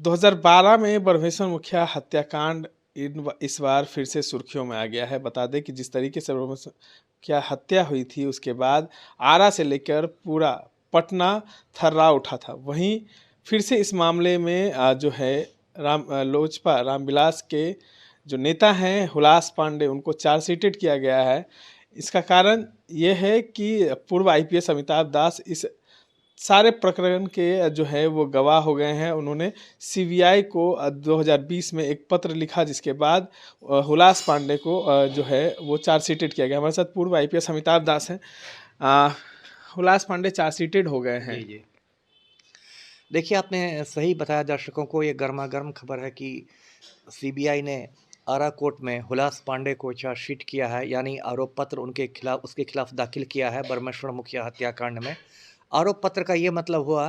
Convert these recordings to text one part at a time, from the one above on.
2012 में ब्रह्मेश्वर मुखिया हत्याकांड इस बार फिर से सुर्खियों में आ गया है। बता दें कि जिस तरीके से ब्रह्मेश्वर मुखिया हत्या हुई थी, उसके बाद आरा से लेकर पूरा पटना थर्रा उठा था। वहीं फिर से इस मामले में जो है लोजपा रामविलास के जो नेता हैं हुलास पांडे, उनको चार्जशीटेड किया गया है। इसका कारण ये है कि पूर्व आईपीएस अमिताभ दास इस सारे प्रकरण के जो है वो गवाह हो गए हैं। उन्होंने सीबीआई को 2020 में एक पत्र लिखा, जिसके बाद हुलास पांडे को जो है वो चार्जशीटेड किया गया। हमारे साथ पूर्व आईपीएस अमिताभ दास हैं। हुलास पांडे चार्जशीटेड हो गए हैं। जी जी, देखिए आपने सही बताया दर्शकों को। ये गर्मा गर्म खबर है कि सीबीआई ने आरा कोर्ट में हुलास पांडे को चार्जशीट किया है, यानी आरोप पत्र उसके खिलाफ दाखिल किया है ब्रह्मेश्वर मुखिया हत्याकांड में। आरोप पत्र का ये मतलब हुआ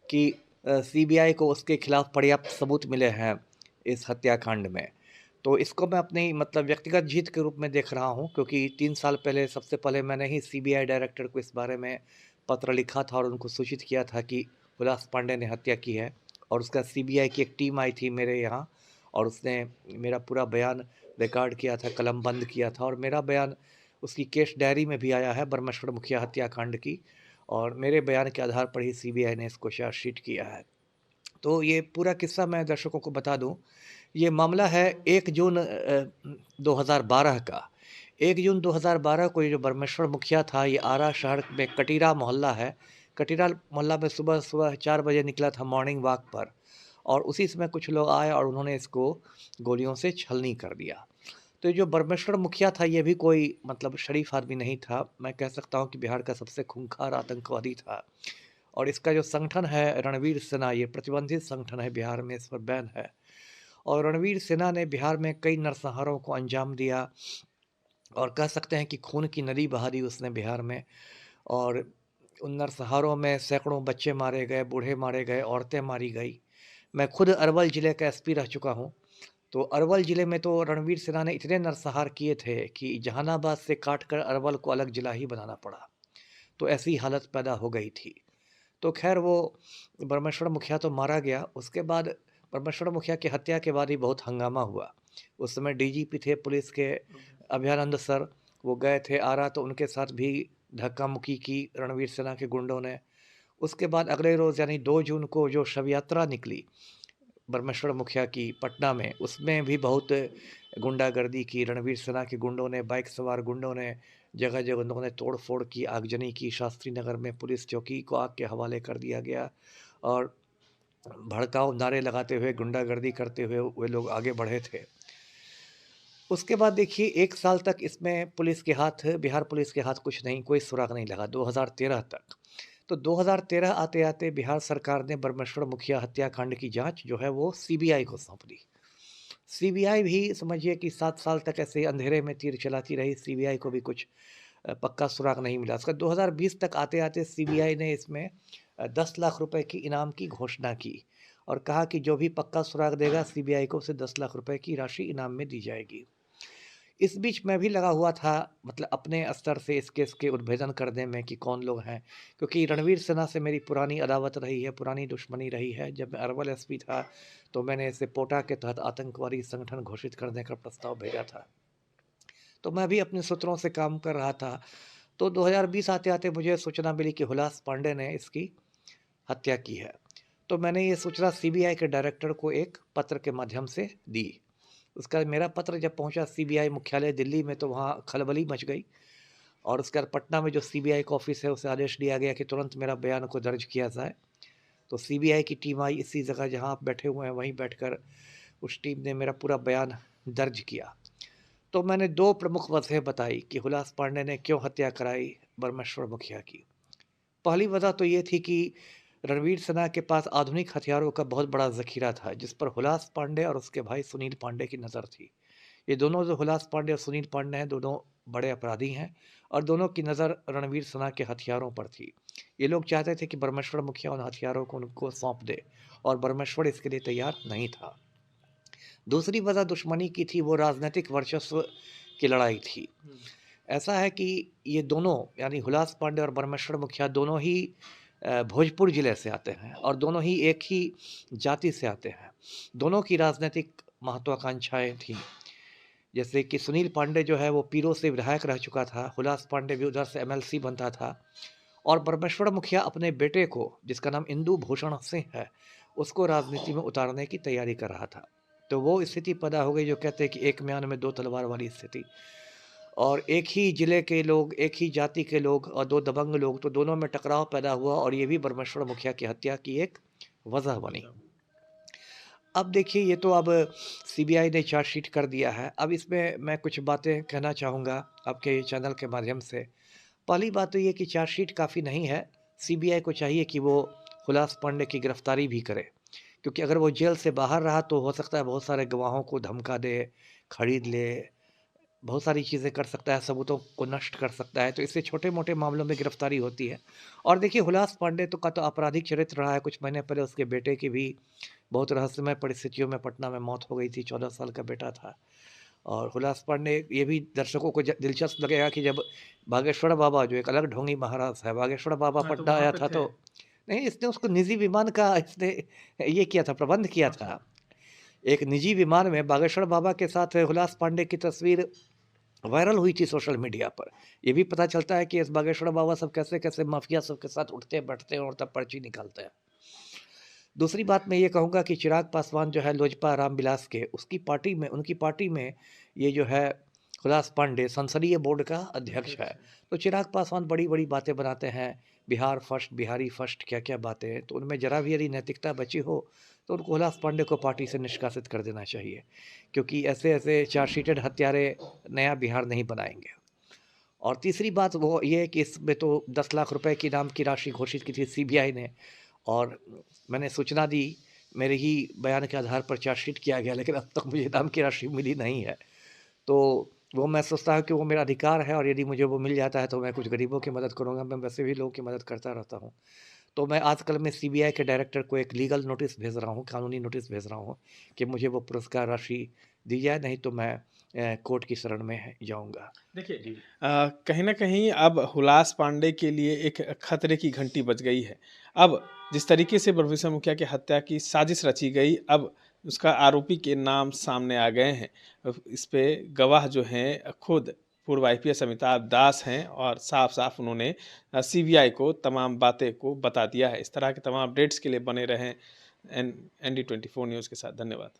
कि सीबीआई को उसके खिलाफ पर्याप्त सबूत मिले हैं इस हत्याकांड में। तो इसको मैं अपनी मतलब व्यक्तिगत जीत के रूप में देख रहा हूँ, क्योंकि 3 साल पहले सबसे पहले मैंने ही सीबीआई डायरेक्टर को इस बारे में पत्र लिखा था और उनको सूचित किया था कि हुलास पांडे ने हत्या की है। और उसका सीबीआई की एक टीम आई थी मेरे यहाँ, और उसने मेरा पूरा बयान रिकॉर्ड किया था, कलम बंद किया था, और मेरा बयान उसकी केस डायरी में भी आया है ब्रह्मेश्वर मुखिया हत्याकांड की। और मेरे बयान के आधार पर ही सीबीआई ने इसको चार्जशीट किया है। तो ये पूरा किस्सा मैं दर्शकों को बता दूं। ये मामला है 1 जून 2012 का। 1 जून 2012 को ये जो ब्रह्मेश्वर मुखिया था, ये आरा शहर में कटीरा मोहल्ला है। कटीरा मोहल्ला में सुबह सुबह 4 बजे निकला था मॉर्निंग वॉक पर, और उसी समय कुछ लोग आए और उन्होंने इसको गोलियों से छलनी कर दिया। तो ये जो ब्रह्मेश्वर मुखिया था, ये भी कोई मतलब शरीफ आदमी नहीं था। मैं कह सकता हूँ कि बिहार का सबसे खूंखार आतंकवादी था। और इसका जो संगठन है रणवीर सेना, ये प्रतिबंधित संगठन है, बिहार में इस पर बैन है। और रणवीर सेना ने बिहार में कई नरसंहारों को अंजाम दिया, और कह सकते हैं कि खून की नदी बहा दी उसने बिहार में। और उन नरसंहारों में सैकड़ों बच्चे मारे गए, बूढ़े मारे गए, औरतें मारी गई। मैं खुद अरवल ज़िले का एसपी रह चुका हूँ। तो अरवल ज़िले में तो रणवीर सेना ने इतने नरसंहार किए थे कि जहानाबाद से काट कर अरवल को अलग ज़िला ही बनाना पड़ा। तो ऐसी हालत पैदा हो गई थी। तो खैर वो ब्रह्मेश्वर मुखिया तो मारा गया। उसके बाद ब्रह्मेश्वर मुखिया की हत्या के बाद ही बहुत हंगामा हुआ। उस समय डीजीपी थे पुलिस के, अभयानंद सर। वो गए थे आरा, तो उनके साथ भी धक्का मुक्की की रणवीर सेना के गुंडों ने। उसके बाद अगले रोज़ यानी 2 जून को जो शव यात्रा निकली ब्रह्मेश्वर मुखिया की पटना में, उसमें भी बहुत गुंडागर्दी की। रणवीर सेना के गुंडों ने, बाइक सवार गुंडों ने जगह जगह उन्होंने तोड़ फोड़ की, आगजनी की। शास्त्री नगर में पुलिस चौकी को आग के हवाले कर दिया गया, और भड़काऊ नारे लगाते हुए, गुंडागर्दी करते हुए वे लोग आगे बढ़े थे। उसके बाद देखिए 1 साल तक इसमें पुलिस के हाथ, बिहार पुलिस के हाथ कुछ नहीं, कोई सुराग नहीं लगा, 2013 तक। तो 2013 आते आते बिहार सरकार ने ब्रह्मेश्वर मुखिया हत्याकांड की जांच जो है वो सीबीआई को सौंप दी। सीबीआई भी समझिए कि 7 साल तक ऐसे अंधेरे में तीर चलाती रही। सीबीआई को भी कुछ पक्का सुराग नहीं मिला। उसका 2020 तक आते आते सीबीआई ने इसमें 10 लाख रुपए की इनाम की घोषणा की, और कहा कि जो भी पक्का सुराग देगा सीबीआई को उसे 10 लाख रुपए की राशि इनाम में दी जाएगी। इस बीच मैं भी लगा हुआ था, मतलब अपने स्तर से इस केस के उद्भेदन करने में कि कौन लोग हैं, क्योंकि रणवीर सेना से मेरी पुरानी अदावत रही है, पुरानी दुश्मनी रही है। जब मैं अरवल एसपी था तो मैंने इसे पोटा के तहत आतंकवादी संगठन घोषित करने का प्रस्ताव भेजा था। तो मैं भी अपने सूत्रों से काम कर रहा था। तो 2020 आते आते मुझे सूचना मिली कि हुलास पांडे ने इसकी हत्या की है। तो मैंने ये सूचना सीबीआई के डायरेक्टर को एक पत्र के माध्यम से दी। उसका मेरा पत्र जब पहुंचा सीबीआई मुख्यालय दिल्ली में, तो वहाँ खलबली मच गई। और उसके बाद पटना में जो सीबीआई का ऑफिस है, उसे आदेश दिया गया कि तुरंत मेरा बयान को दर्ज किया जाए। तो सीबीआई की टीम आई, इसी जगह जहाँ आप बैठे हुए हैं वहीं बैठकर उस टीम ने मेरा पूरा बयान दर्ज किया। तो मैंने 2 प्रमुख वजह बताई कि हुलास पांडे ने क्यों हत्या कराई ब्रह्मेश्वर मुखिया की। पहली वजह तो ये थी कि रणवीर सेना के पास आधुनिक हथियारों का बहुत बड़ा ज़खीरा था, जिस पर हुलास पांडे और उसके भाई सुनील पांडे की नज़र थी। ये दोनों जो हुलास पांडे और सुनील पांडे हैं, दोनों बड़े अपराधी हैं, और दोनों की नज़र रणवीर सेना के हथियारों पर थी। ये लोग चाहते थे कि ब्रह्मेश्वर मुखिया उन हथियारों को उनको सौंप दे, और ब्रह्मेश्वर इसके लिए तैयार नहीं था। दूसरी वजह दुश्मनी की थी, वो राजनीतिक वर्चस्व की लड़ाई थी। ऐसा है कि ये दोनों यानी हुलास पांडे और ब्रह्मेश्वर मुखिया दोनों ही भोजपुर ज़िले से आते हैं और दोनों ही एक ही जाति से आते हैं। दोनों की राजनीतिक महत्वाकांक्षाएँ थीं। जैसे कि सुनील पांडे जो है वो पीरो से विधायक रह चुका था, हुलास पांडे भी उधर से एमएलसी बनता था और परमेश्वर मुखिया अपने बेटे को, जिसका नाम इंदु भूषण सिंह है, उसको राजनीति में उतारने की तैयारी कर रहा था। तो वो स्थिति पैदा हो गई जो कहते हैं कि एक म्यान में दो तलवार वाली स्थिति, और एक ही ज़िले के लोग, एक ही जाति के लोग और दो दबंग लोग, तो दोनों में टकराव पैदा हुआ और ये भी परमेश्वर मुखिया की हत्या की एक वजह बनी। अब देखिए, ये तो अब सीबीआई ने चार्जशीट कर दिया है। अब इसमें मैं कुछ बातें कहना चाहूँगा आपके चैनल के माध्यम से। पहली बात तो ये कि चार्जशीट काफ़ी नहीं है, सीबीआई को चाहिए कि वो हुलास पांडे की गिरफ्तारी भी करे, क्योंकि अगर वो जेल से बाहर रहा तो हो सकता है बहुत सारे गवाहों को धमका दे, खरीद ले, बहुत सारी चीज़ें कर सकता है, सबूतों को नष्ट कर सकता है, तो इससे छोटे-मोटे मामलों में गिरफ्तारी होती है। और देखिए, हुलास पांडे तो का तो आपराधिक चरित्र रहा है। कुछ महीने पहले उसके बेटे की भी बहुत रहस्यमय परिस्थितियों में पटना में मौत हो गई थी, 14 साल का बेटा था। और हुलास पांडे, ये भी दर्शकों को दिलचस्प लगेगा कि जब बागेश्वर बाबा, जो एक अलग ढोंगी महाराज है, बागेश्वर बाबा हाँ, तो पटना वहाँ आया पे था, थे। तो नहीं, इसने उसको निजी विमान का इसने ये किया था, प्रबंध किया अच्छा। था। एक निजी विमान में बागेश्वर बाबा के साथ हुलास पांडे की तस्वीर वायरल हुई थी सोशल मीडिया पर। ये भी पता चलता है कि इस बागेश्वर बाबा सब कैसे-कैसे माफिया सब के साथ उठते बैठते हैं और तब पर्ची निकालते हैं। दूसरी बात मैं ये कहूँगा कि चिराग पासवान जो है लोजपा रामविलास के, उसकी पार्टी में, उनकी पार्टी में ये जो है हुलास पांडे संसदीय बोर्ड का अध्यक्ष है। तो चिराग पासवान बड़ी-बड़ी बातें बनाते हैं, बिहार फर्स्ट, बिहारी फर्स्ट, क्या-क्या बातें हैं। तो उनमें ज़रा भी यदि नैतिकता बची हो तो उनको हुलास पांडे को पार्टी से निष्कासित कर देना चाहिए, क्योंकि ऐसे-ऐसे चार्जशीटेड हत्यारे नया बिहार नहीं बनाएँगे। और तीसरी बात वो ये है कि इसमें तो 10 लाख रुपए की इनाम की राशि घोषित की थी सीबीआई ने, और मैंने सूचना दी, मेरे ही बयान के आधार पर चार्जशीट किया गया, लेकिन अब तक मुझे इनाम की राशि मिली नहीं है। तो वो मैं सोचता हूँ कि वो मेरा अधिकार है, और यदि मुझे वो मिल जाता है तो मैं कुछ गरीबों की मदद करूँगा। मैं वैसे भी लोगों की मदद करता रहता हूँ। तो मैं आजकल मैं सीबीआई के डायरेक्टर को एक लीगल नोटिस भेज रहा हूँ, कानूनी नोटिस भेज रहा हूँ कि मुझे वो पुरस्कार राशि दी जाए, नहीं तो मैं कोर्ट की शरण में जाऊँगा। देखिए, जी। कहीं न कहीं अब हुलास पांडे के लिए एक खतरे की घंटी बज गई है। अब जिस तरीके से ब्रह्मविषम मुखिया की हत्या की साजिश रची गई, अब उसका आरोपी के नाम सामने आ गए हैं। इस पे गवाह जो हैं खुद पूर्व आईपीएस अमिताभ दास हैं और साफ-साफ उन्होंने सीबीआई को तमाम बातें को बता दिया है। इस तरह के तमाम अपडेट्स के लिए बने रहें एनडी 24 न्यूज़ के साथ। धन्यवाद।